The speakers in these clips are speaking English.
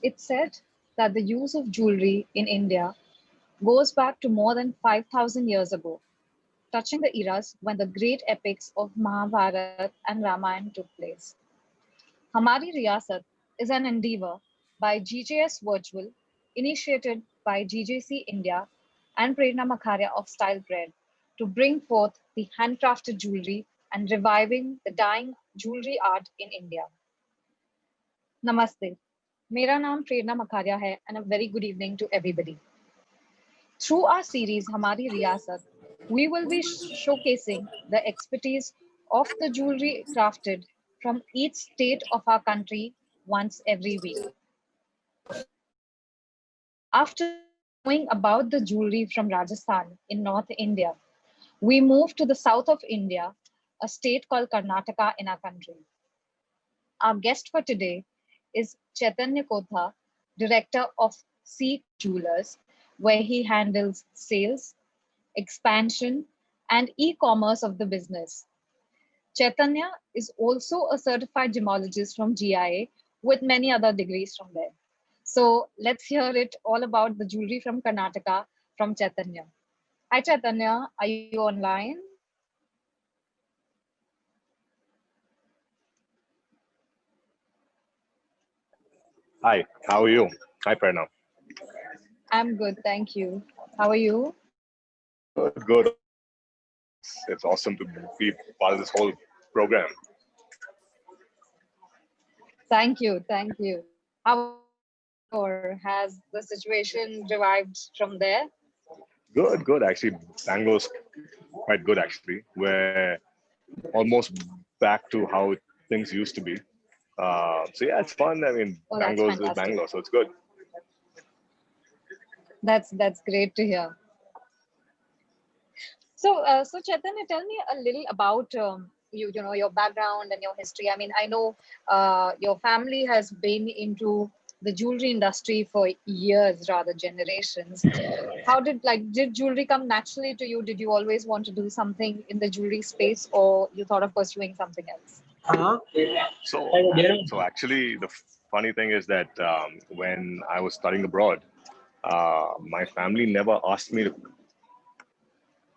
It's said that the use of jewelry in India goes back to more than 5,000 years ago, touching the eras when the great epics of Mahabharata and Ramayana took place. Humari Riyasat is an endeavor by GJS Virtual, initiated by GJC India and Prernaa Makhariaa of Style Prer to bring forth the handcrafted jewelry and reviving the dying jewelry art in India. Namaste. मेरा नाम प्रेरणा मखारिया है and a very good evening to everybody. Through our series Humari Riyasat, we will be showcasing the expertise of the jewelry crafted from each state of our country once every week. After knowing about the jewelry from Rajasthan in North India, we move to the south of India, a state called Karnataka in our country. Our guest for today is Chaitanya Cotha, director of C Jewelers, where he handles sales, expansion, and e-commerce of the business. Chaitanya is also a certified gemologist from GIA with many other degrees from there. So let's hear it all about the jewelry from Karnataka from Chaitanya. Hi Chaitanya, are you online? Hi, how are you? Hi, Prernaa. I'm good, thank you. How are you? Good, good. It's awesome to be part of this whole program. Thank you, thank you. How or has the situation revived from there? Good, good. Actually, Bangalore's quite good, actually. We're almost back to how things used to be. So yeah, it's fun. I mean, Oh, that's Bangalore's is fantastic. Bangalore, so it's good. That's great to hear. So Chaitanya, tell me a little about you. You know, your background and your history. I mean, I know your family has been into the jewelry industry for years, rather generations. How did jewelry come naturally to you? Did you always want to do something in the jewelry space, or you thought of pursuing something else? So, so actually, the funny thing is that when I was studying abroad, my family never asked me to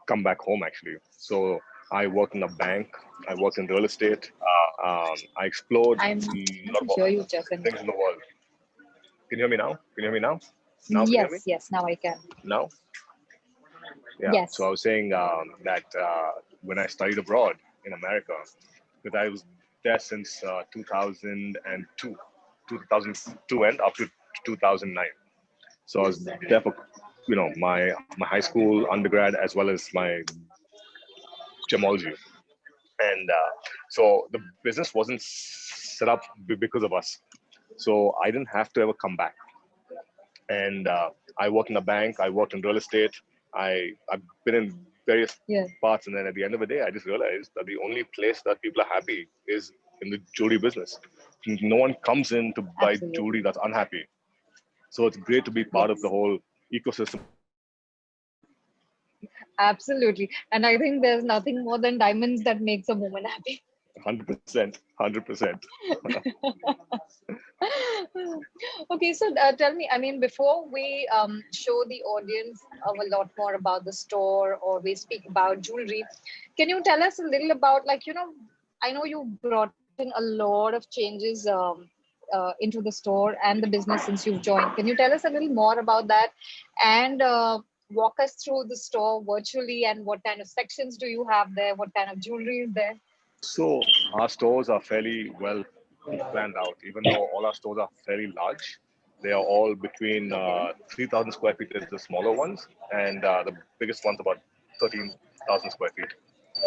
come back home, actually. So I worked in a bank, I worked in real estate, I explored I'm a able lot to of hear you, Chaitanya. things in the world. Can you hear me now? Can you hear me now? Now can you hear me? Yes, yes. Now I can. Now? Yeah. So I Yes. was saying that when I studied abroad in America, because I was there since 2002, 2002 and up to 2009. So I was there for, my high school, undergrad, as well as my gemology. And so the business wasn't set up because of us. So I didn't have to ever come back. And I worked in a bank, I worked in real estate, I've been in various Yeah. parts. And then at the end of the day, I just realized that the only place that people are happy is in the jewelry business. No one comes in to buy jewelry Absolutely. that's unhappy. So it's great to be part of the Yes. whole ecosystem. Absolutely. And I think there's nothing more than diamonds that makes a woman happy. 100%, 100%. Okay, so tell me, I mean, before we show the audience a lot more about the store or we speak about jewelry, can you tell us a little about, like, you know, I know you brought in a lot of changes into the store and the business since you've joined. Can you tell us a little more about that and walk us through the store virtually and what kind of sections do you have there? What kind of jewelry is there? So our stores are fairly well planned out, even though all our stores are fairly large. They are all between 3,000 square feet is the smaller ones, and the biggest one's about 13,000 square feet.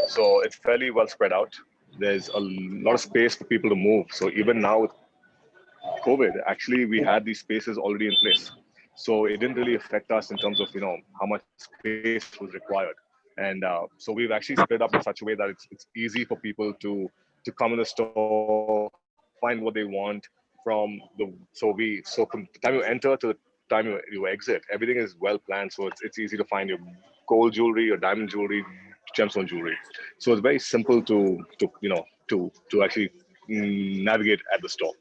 So it's fairly well spread out. There's a lot of space for people to move. So even now with COVID, actually, we had these spaces already in place. So it didn't really affect us in terms of, how much space was required. And so we've actually split up in such a way that it's easy for people to come in the store, find what they want from the time you enter to the time you exit, everything is well planned. So it's easy to find your gold jewelry, your diamond jewelry, gemstone jewelry. So it's very simple to actually navigate at the store.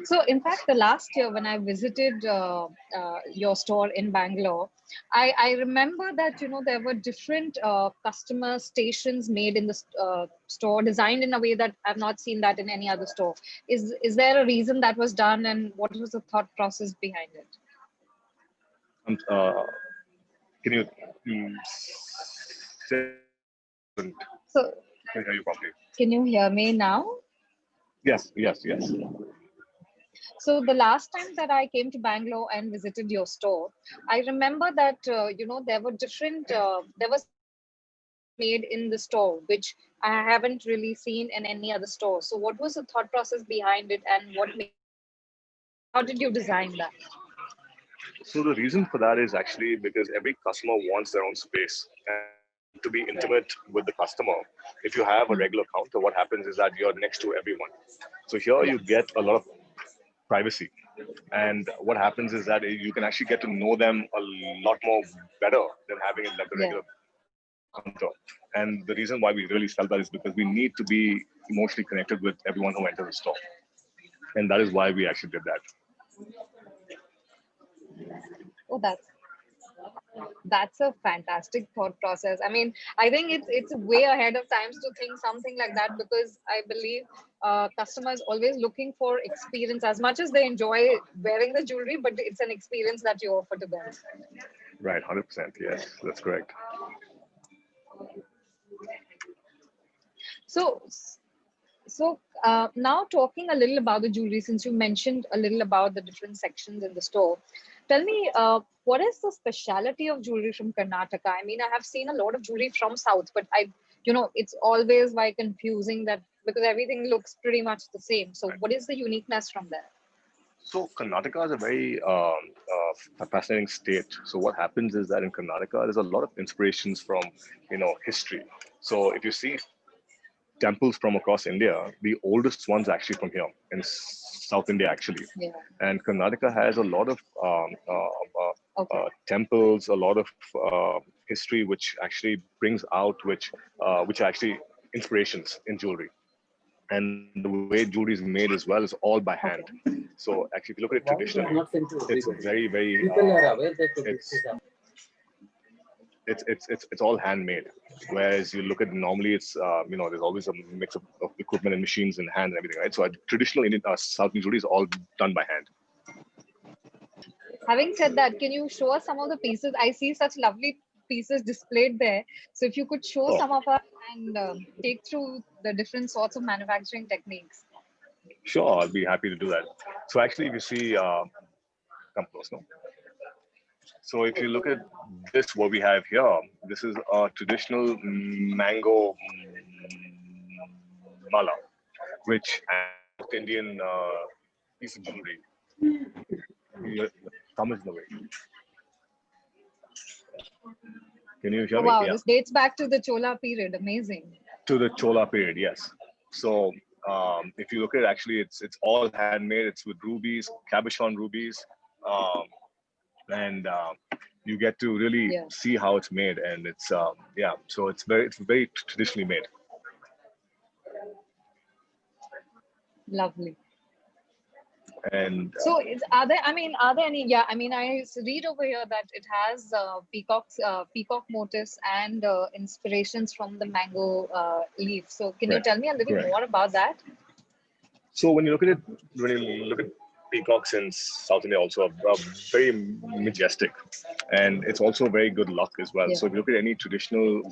So, in fact, the last year when I visited your store in Bangalore, I remember that there were different customer stations made in the store, designed in a way that I've not seen that in any other store. Is there a reason that was done, and what was the thought process behind it? Um, uh, can you say? So, Can hear you properly. can you hear me now? Yes, yes, yes. So the last time that I came to Bangalore and visited your store, I remember that there were different there was made in the store which I haven't really seen in any other store. So what was the thought process behind it, and how did you design that? So the reason for that is actually because every customer wants their own space and to be intimate with the customer. If you have a regular counter, what happens is that you're next to everyone. So here you Yes. get a lot of privacy. And what happens is that you can actually get to know them a lot more better than having it like a Yeah. regular counter. And the reason why we really felt that is because we need to be emotionally connected with everyone who enters the store. And that is why we actually did that. Oh, that's a fantastic thought process. I mean, I think it's way ahead of times to think something like that, because I believe customers always looking for experience as much as they enjoy wearing the jewelry, but it's an experience that you offer to them. Right, 100%. Yes, that's correct. So, now talking a little about the jewelry, since you mentioned a little about the different sections in the store, tell me, what is the speciality of jewelry from Karnataka? I mean, I have seen a lot of jewelry from South, but it's always like confusing that because everything looks pretty much the same. So, Right. what is the uniqueness from there? So Karnataka is a very fascinating state. So what happens is that in Karnataka, there's a lot of inspirations from, history. So if you see temples from across India, the oldest ones actually from here in South India, actually. Yeah. And Karnataka has a lot of Okay. temples, a lot of history, which actually brings out which are actually inspirations in jewelry. And the way jewelry is made as well is all by hand. Okay. So actually, if you look at it Why it traditionally, was not sent to it's everybody? very, very, People are aware that this it's is a it's all handmade. Whereas you look at normally, it's there's always a mix of equipment and machines and hand and everything, right? So traditional Indian South Indian jewelry is all done by hand. Having said that, can you show us some of the pieces? I see such lovely pieces displayed there. So, if you could show Oh, some of us and take through the different sorts of manufacturing techniques. sure, I'll be happy to do that. So actually, if you see, come close, no? So if you look at this, what we have here, this is a traditional mango mala, which South Indian piece of jewelry. Your thumb is in the way. Can you hear Oh, me? wow, Yeah. this dates back to the Chola period. Amazing. To the Chola period, yes. So if you look at it, actually, it's all handmade. It's with rubies, cabochon rubies, um, and you get to really Yeah, see how it's made. And it's yeah, so it's very traditionally made. lovely. And So, are there any? Yeah, I mean, read over here that it has peacock motifs and inspirations from the mango leaf. So, can you correct, tell me a little correct. more about that? So when you look at peacocks in South India, also are very majestic, and it's also very good luck as well. Yeah, So if you look at any traditional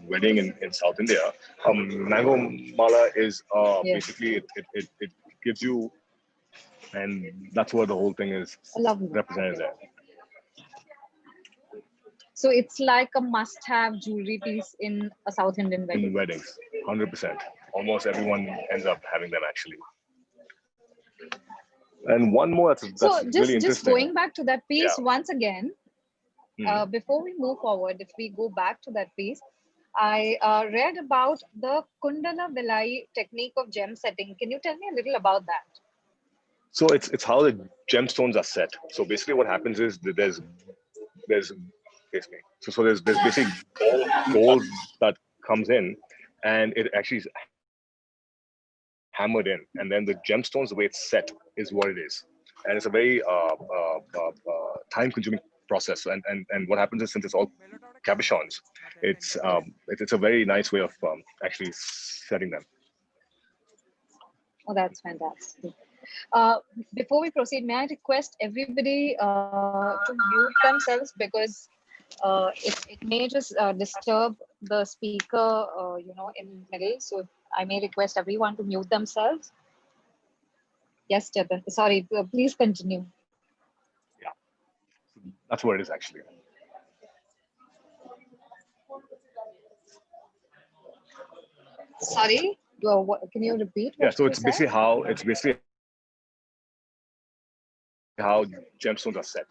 wedding in South India, mango mala is yeah, basically it gives you, and that's what the whole thing is lovely. represented there So, it's like a must-have jewelry piece in a South Indian in wedding. weddings. 100%. Almost everyone ends up having them actually. And one more that's So, really just interesting. going back to that Yeah. piece once again. Hmm. Before we move forward, if we go back to that piece, I read about the Kundala Velai technique of gem setting. Can you tell me a little about that? So it's how the gemstones are set. So basically, what happens is that there's basically there's basically gold that comes in, and it actually hammered in, and then the gemstones, the way it's set, is what it is. And it's a very time-consuming process. And what happens is, since it's all cabochons, it's a very nice way of actually setting them. Oh, that's fantastic. Before we proceed, may I request everybody to mute themselves, because it may just disturb the speaker, in the middle. So I may request everyone to mute themselves. Yes, Chetan. Sorry, please continue. Yeah, that's what it is actually. Sorry, can you repeat? Yeah, so it's basically how gemstones are set.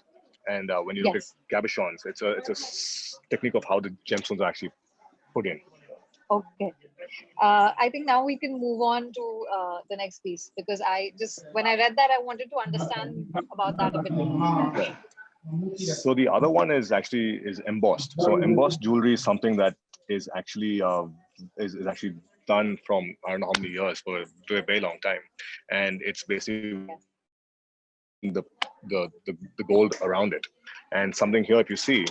And when you look at cabochons, it's a technique of how the gemstones are actually put in. Okay. I think now we can move on to the next piece, because when I read that, I wanted to understand about that a bit more. So the other one is embossed. So embossed jewelry is something that is actually is actually done from, I don't know how many years, for a very long time, and it's basically the gold around it. And something here, if you see,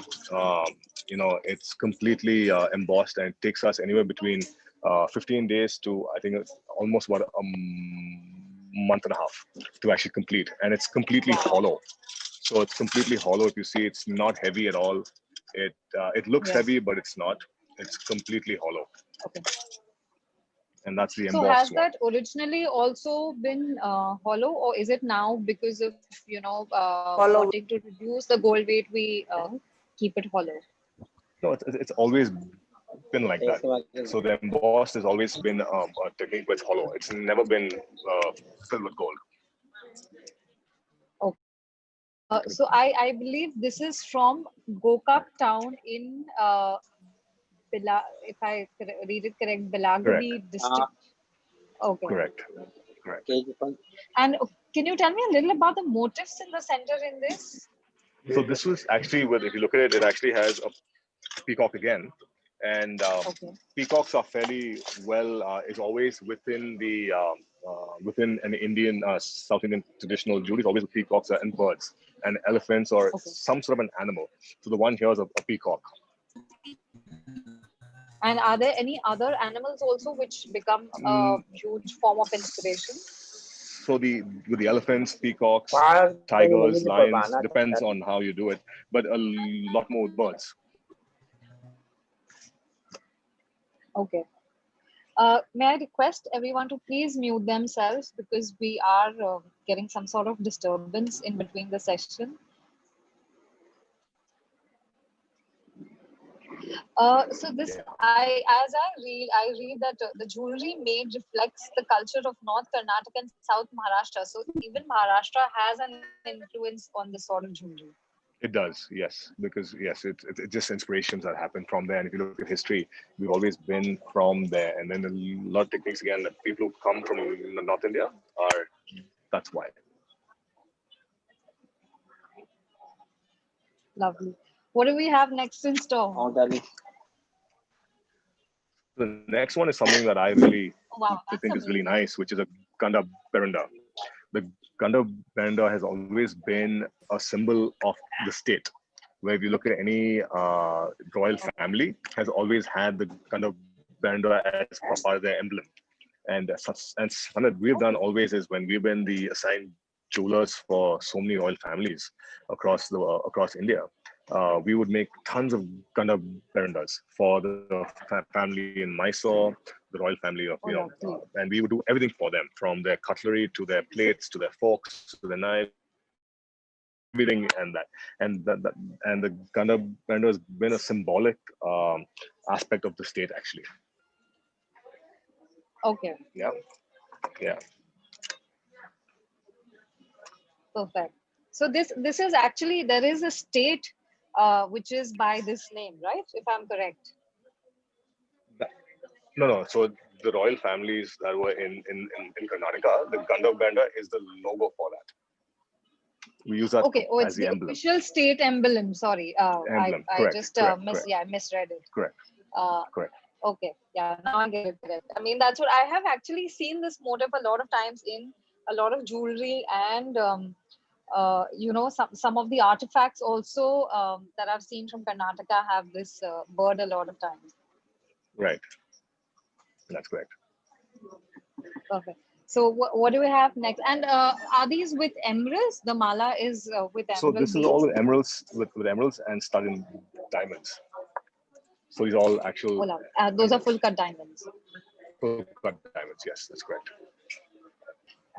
it's completely embossed, and it takes us anywhere between 15 days to, I think, almost about a month and a half to actually complete. And it's completely hollow. So it's completely hollow. If you see, it's not heavy at all. It looks heavy, but it's not. It's completely hollow. Okay. And that's the So embossed has that originally also been hollow, or is it now because of wanting to reduce the gold weight, we keep it hollow? No, it's always been like that. So the embossed has always been a technique where it's hollow. It's never been filled with gold. Okay. So I believe this is from Gokak town in if I read it correct, Belagavi district. Okay. Correct. And can you tell me a little about the motifs in the center in this? So this was actually, if you look at it, it actually has a peacock again. And peacocks are fairly well, is always within the within an Indian, South Indian traditional jewelry. It's always peacocks and birds and elephants or some sort of an animal. So the one here is a peacock. And are there any other animals also which become a huge form of inspiration? So with the elephants, peacocks, tigers, lions, depends on how you do it, but a lot more with birds. Okay. May I request everyone to please mute themselves, because we are getting some sort of disturbance in between the session. So this, I read that the jewelry made reflects the culture of North Karnataka and South Maharashtra. So even Maharashtra has an influence on this sort of jewelry. It does, yes, because it's just inspirations that happen from there. And if you look at history, we've always been from there. And then a lot of techniques again that people who come from North India that's why. Lovely. What do we have next in store? The next one is something that I really think is really nice, which is a Gandaberunda. The Gandaberunda has always been a symbol of the state. Where if you look at any royal family, has always had the Gandaberunda as part of their emblem. And something that we've done always is, when we've been the assigned jewelers for so many royal families across India, we would make tons of Gandaberundas for the family in Mysore, the royal family of, and we would do everything for them, from their cutlery to their plates to their forks to their knives, everything. And the Gandaberunda has been a symbolic aspect of the state, actually. Okay. Yeah. Perfect. So this is actually, there is a state which is by this name, right? If I'm correct. No. So the royal families that were in Karnataka, the Gandaberunda is the logo for that. We use that as the emblem. Official state emblem. Sorry, emblem. I Correct. just correct. I misread it. Correct. Correct. Okay, yeah, now I get it. I mean, that's what I have actually seen this motif a lot of times in a lot of jewelry and some of the artifacts also that I've seen from Karnataka have this bird a lot of times. Right, that's correct. Okay. So what do we have next? And are these with emeralds? The mala is with So emerald this is all beads. with emeralds, with emeralds and studded in diamonds. So these are all Oh, actual lovely. Those are full emeralds, cut diamonds. full cut diamonds. Yes, that's correct.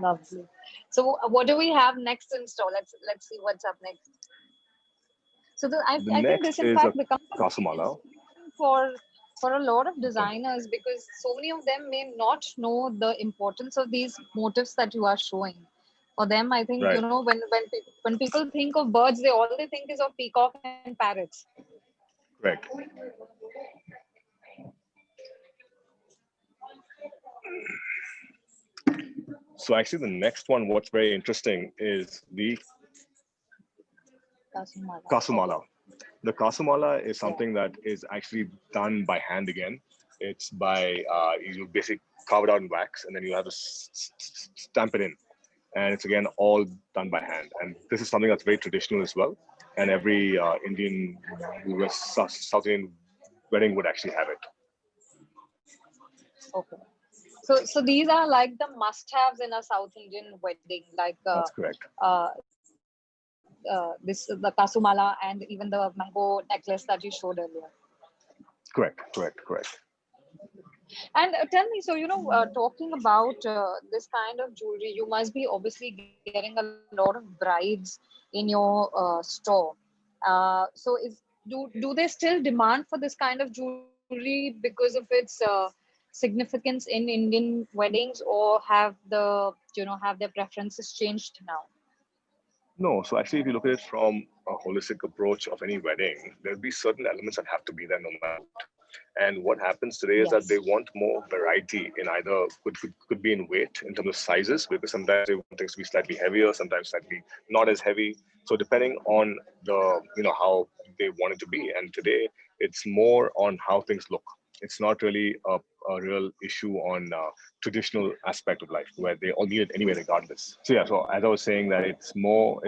Lovely. So what do we have next in store? Let's see what's up next. So The I think next this in is a fact becomes a Kasu big Mala. inspiration for a lot of designers because so many of them may not know the importance of these motifs that you are showing. For them, I think Right, when people think of birds, all they think is of peacock and parrots. correct. So actually, the next one, what's very interesting is the Kasumala. Okay. Kasumala. The Kasumala is Yeah. something that is actually done by hand again. It's by you basically carve it out in wax, and then you have to stamp it in, and it's again all done by hand. And this is something that's very traditional as well. And every Indian, South Indian wedding would actually have it. Okay. So these are like the must-haves in a South Indian wedding, like That's correct. the Kasumala and even the mango necklace that you showed earlier. Correct. And tell me, so talking about this kind of jewelry, you must be obviously getting a lot of brides in your store. So do they still demand for this kind of jewelry because of its significance in Indian weddings, or have their preferences changed now? No, so actually, if you look at it from a holistic approach of any wedding, there'll be certain elements that have to be there no matter what. And what happens today is that Yes. they want more variety in either could be in weight in terms of sizes, because sometimes they want things to be slightly heavier, sometimes slightly not as heavy. So depending on the how they want it to be. And today it's more on how things look. It's not really a real issue on traditional aspect of life where they all need it anyway regardless. So yeah, so as I was saying that it's more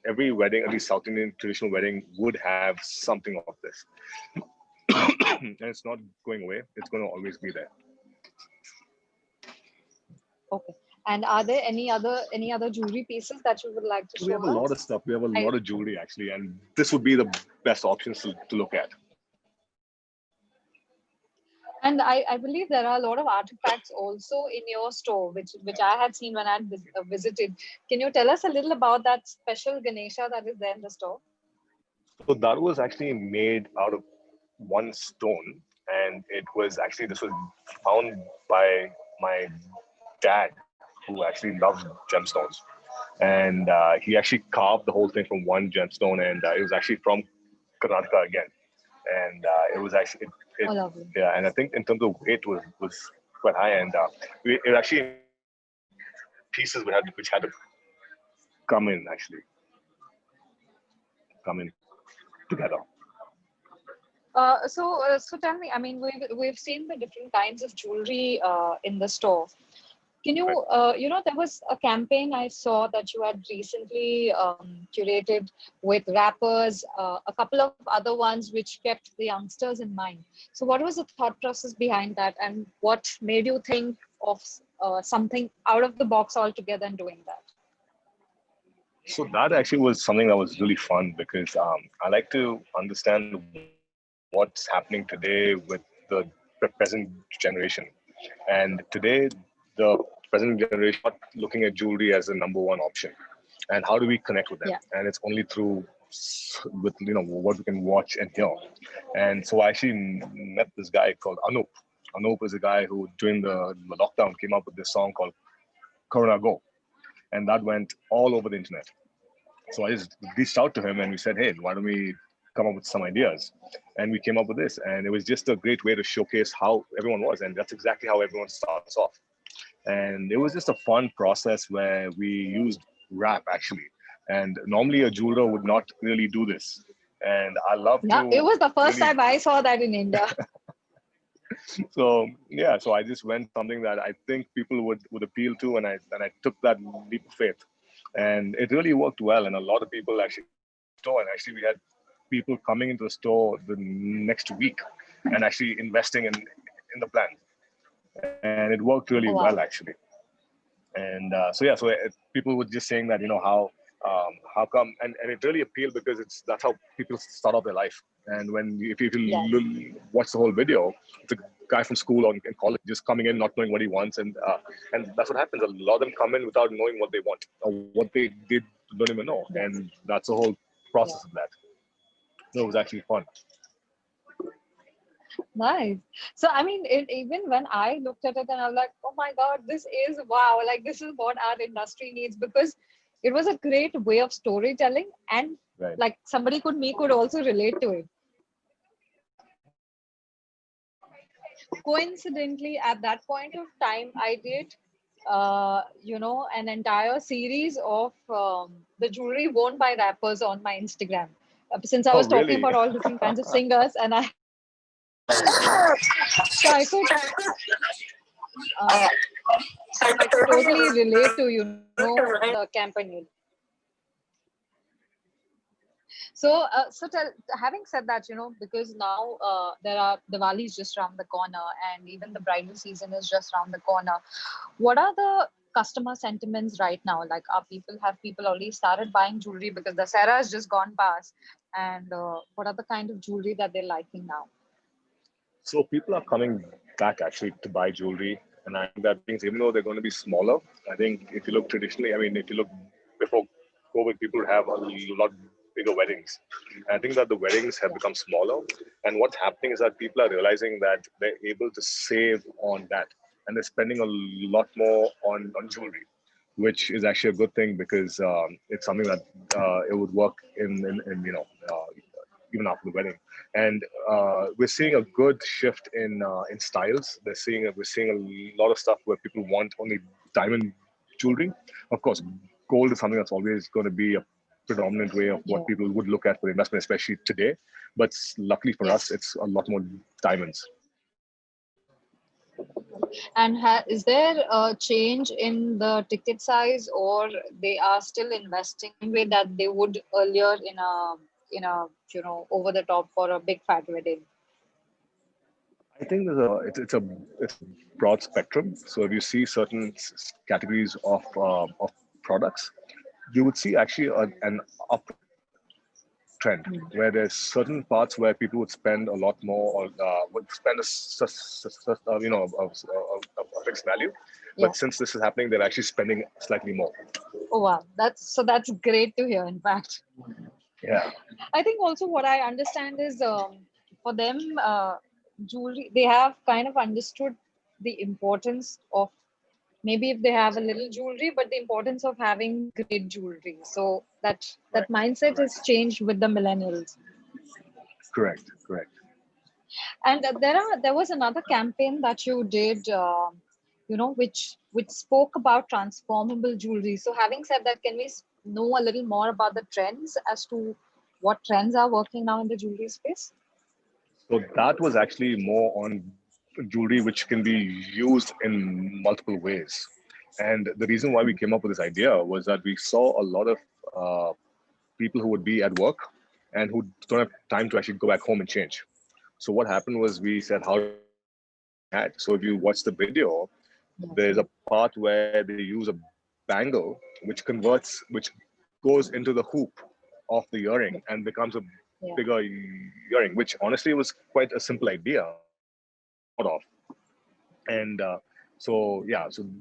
every wedding, every South Indian traditional wedding would have something of this. And it's not going away. It's going to always be there. Okay. And are there any other jewelry pieces that you would like to We show have a lot of us? stuff. We have a I, lot of jewelry actually, and this would be the best options to look at. and I believe there are a lot of artifacts also in your store, which I had seen when I had visited. Can you tell us a little about that special Ganesha that is there in the store? So that was actually made out of one stone, and this was found by my dad, who actually loves gemstones, and he actually carved the whole thing from one gemstone, and it was actually from Karnataka again, and it was actually Oh, lovely. yeah, and I think in terms of weight was quite high, and it actually pieces which had to come in actually come in together. So tell me, I mean, we've seen the different kinds of jewelry in the store. Can you, Right. there was a campaign I saw that you had recently curated with rappers, a couple of other ones which kept the youngsters in mind. So what was the thought process behind that, and what made you think of something out of the box altogether and doing that? So that actually was something that was really fun because I like to understand what's happening today with the present generation. And today, the present generation not looking at jewelry as the number one option. And how do we connect with them? Yeah. And it's only through with what we can watch and hear. And so I actually met this guy called Anup. Anup is a guy who during the lockdown came up with this song called Corona Go, and that went all over the internet. So I just reached out to him and we said, hey, why don't we come up with some ideas? And we came up with this. And it was just a great way to showcase how everyone was. And that's exactly how everyone starts off. And it was just a fun process where we used rap actually. And normally a jeweler would not really do this. And I love Yeah, to it was the first really time I saw that in India. So yeah, so I just went something that I think people would appeal to, and I took that leap of faith, and it really worked well. And a lot of people actually store, and actually we had people coming into the store the next week and actually investing in the plan, and it worked really Oh, well wow. actually. And people were just saying that, how come, and it really appealed because that's how people start off their life. And if you Yes. watch the whole video, it's a guy from school or in college just coming in not knowing what he wants, and that's what happens. A lot of them come in without knowing what they want or what they did don't even know, Yes. and that's the whole Yeah. process of that. So it was actually fun. Nice. So, I mean, even when I looked at it and I was like, oh my God, this is wow. Like, this is what our industry needs, because it was a great way of storytelling, and Right. like somebody could also relate to it. Coincidentally, at that point of time, I did, an entire series of the jewelry worn by rappers on my Instagram. Since I Oh, was talking really? about all different kinds of singers, and so uh, I could totally relate to, the campaign. Having said that, because now there are Diwali's just around the corner, and even the bridal season is just around the corner. What are the customer sentiments right now? Like, have people already started buying jewelry because the Sarah has just gone past? And what are the kind of jewelry that they're liking now? So people are coming back actually to buy jewelry, and I think that means even though they're going to be smaller, I think if you look traditionally, I mean, if you look before COVID, people would have a lot bigger weddings. And I think that the weddings have Yeah. become smaller, and what's happening is that people are realizing that they're able to save on that, and they're spending a lot more on jewelry, which is actually a good thing because it's something that it would work even after the wedding. And we're seeing a good shift in styles. We're seeing a lot of stuff where people want only diamond jewelry. Of course, gold is something that's always going to be a predominant way of what Yeah. people would look at for investment, especially today. But luckily for us, Yes. it's a lot more diamonds. And is there a change in the ticket size, or they are still investing in a way that they would earlier in a over the top for a big fat wedding? I think it's a broad spectrum. So if you see certain categories of products, you would see actually an up trend where there's certain parts where people would spend a lot more or would spend a fixed value, Yeah. but since this is happening, they're actually spending slightly more. Oh wow, that's great to hear. In fact, Yeah. I think also what I understand is for them, jewelry, they have kind of understood the importance of, maybe if they have a little jewelry, but the importance of having great jewelry. So that Right. mindset is changed with the millennials. Correct. And there was another campaign that you did, which spoke about transformable jewelry. So having said that, can we know a little more about the trends as to what trends are working now in the jewelry space? So that was actually more on jewelry which can be used in multiple ways. And the reason why we came up with this idea was that we saw a lot of people who would be at work and who don't have time to actually go back home and change. So what happened was we said, how had. So if you watch the video, Yes. there's a part where they use a bangle which goes into the hoop of the earring and becomes a Yeah. bigger earring, which honestly was quite a simple idea thought of. And so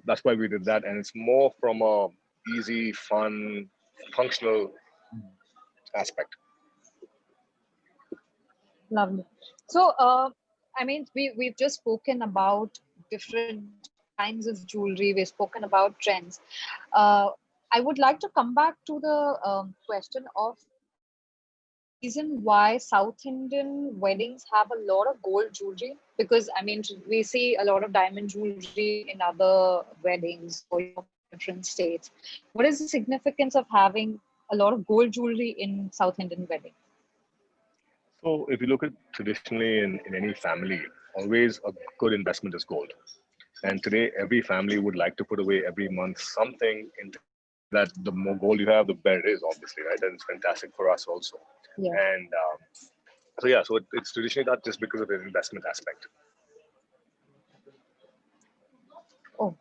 that's why we did that, and it's more from a easy, fun, functional aspect. Lovely. So, I mean, we've just spoken about different kinds of jewelry. We've spoken about trends. Uh, I would like to come back to the question of reason why South Indian weddings have a lot of gold jewelry. Because I mean, we see a lot of diamond jewelry in other weddings or from different states. What is the significance of having a lot of gold jewelry in South Indian wedding? So if you look at traditionally in any family, always a good investment is gold. And today, every family would like to put away every month something into that. The more gold you have, the better it is, obviously, right? And it's fantastic for us also. Yeah. And so, yeah, so it's traditionally that just because of the investment aspect. Oh,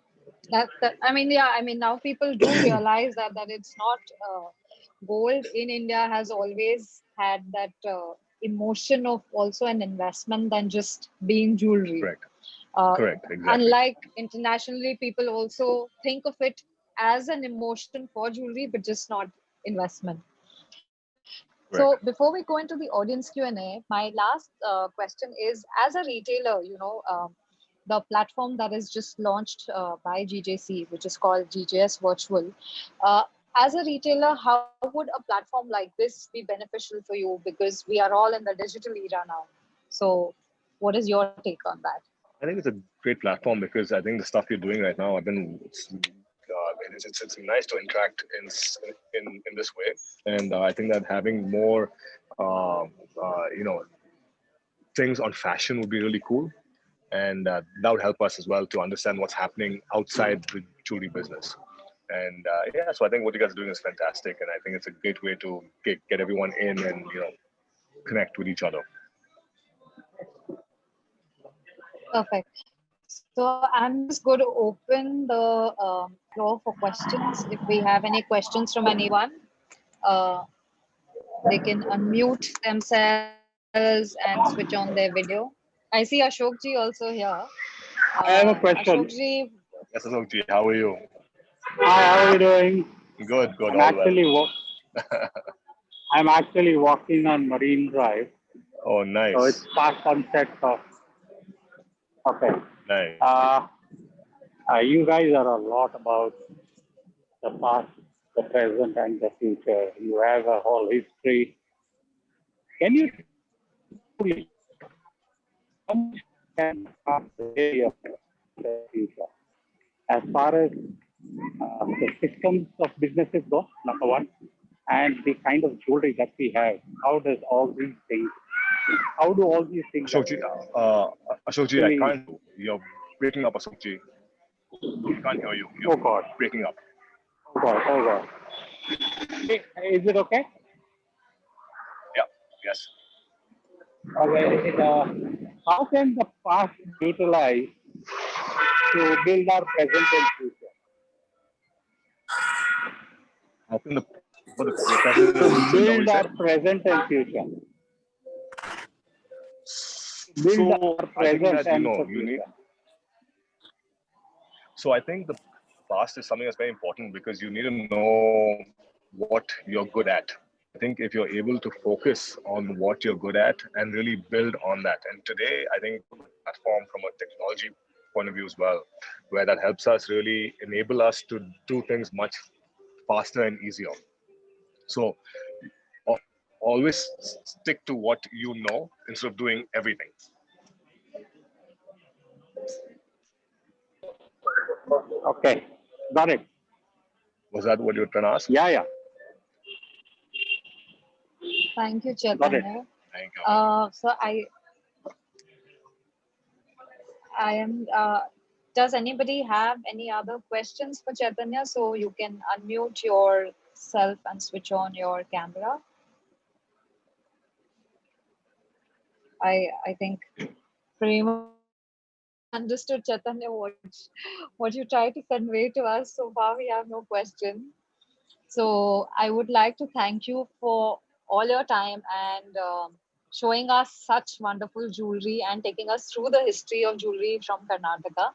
that I mean, yeah, I mean, now people do realize that it's not gold in India has always had that emotion of also an investment than just being jewelry. Correct. Uh, Correct. Exactly. Unlike internationally, people also think of it as an emotion for jewelry, but just not investment. So Correct. before we go into the audience Q&A, my last question is, as a retailer, the platform that is just launched by GJC, which is called GJS Virtual. Uh, as a retailer, how would a platform like this be beneficial for you? Because we are all in the digital era now. So what is your take on that? I think it's a great platform because I think the stuff you're doing right now, it's nice to interact in this way, and I think that having more, uh, things on fashion would be really cool, and that would help us as well to understand what's happening outside the jewelry business. And yeah, so I think what you guys are doing is fantastic, and I think it's a great way to get everyone in and connect with each other. Perfect. So I'm just going to open the floor for questions. If we have any questions from anyone, uh, they can unmute themselves and switch on their video. I see Ashok ji also here. I have a Ashok question. ji, Yes, Asokji, how are you? Hi, how are you doing? Good, I'm all well. actually I'm actually walking on Marine Drive, Oh, so nice, it's past sunset. So okay, nice. you guys are a lot about the past, the present, and the future. You have a whole history. Can you tell me how much can the past really affect the future? As far as the systems of businesses go, number one, and the kind of jewelry that we have, how do all these things Ashokji, Ashokji, I really, can't. You're breaking up, Ashokji. I can't hear you. oh You're God, breaking up. oh God, oh God. Is it okay? Yeah. Yes. Okay. How can the past be utilized to build our present and future? How can the for the present and To future? Is that what you build said? our present and future. Build So our I think present that and the you need. future. So I think the past is something that's very important because you need to know what you're good at. I think if you're able to focus on what you're good at and really build on that. And today, I think the platform from a technology point of view as well, where that helps us really enable us to do things much faster and easier. So always stick to what you know instead of doing everything. Okay, got it. Was that what you were trying to ask? Yeah, yeah, thank you, got it. Chaitanya. Thank you. So I am. Does anybody have any other questions for Chaitanya? So you can unmute yourself and switch on your camera. I think pretty much understood, Chaitanya, what you tried to convey to us. So far, we have no question. So I would like to thank you for all your time and showing us such wonderful jewelry and taking us through the history of jewelry from Karnataka.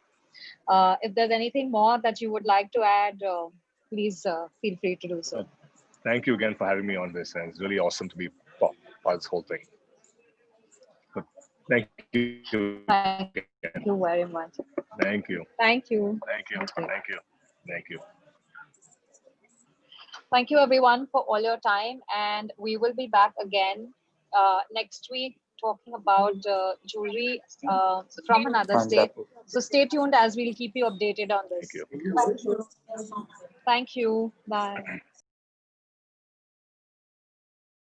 If there's anything more that you would like to add, please feel free to do so. Thank you again for having me on this, and it's really awesome to be part of this whole thing. But thank you again. Thank you very much. Thank you. Thank you. Thank you. Okay. Thank you. Thank you. Thank you, everyone, for all your time. And we will be back again next week talking about jewelry from another state. So stay tuned as we'll keep you updated on Thank this. you. Thank you. Bye.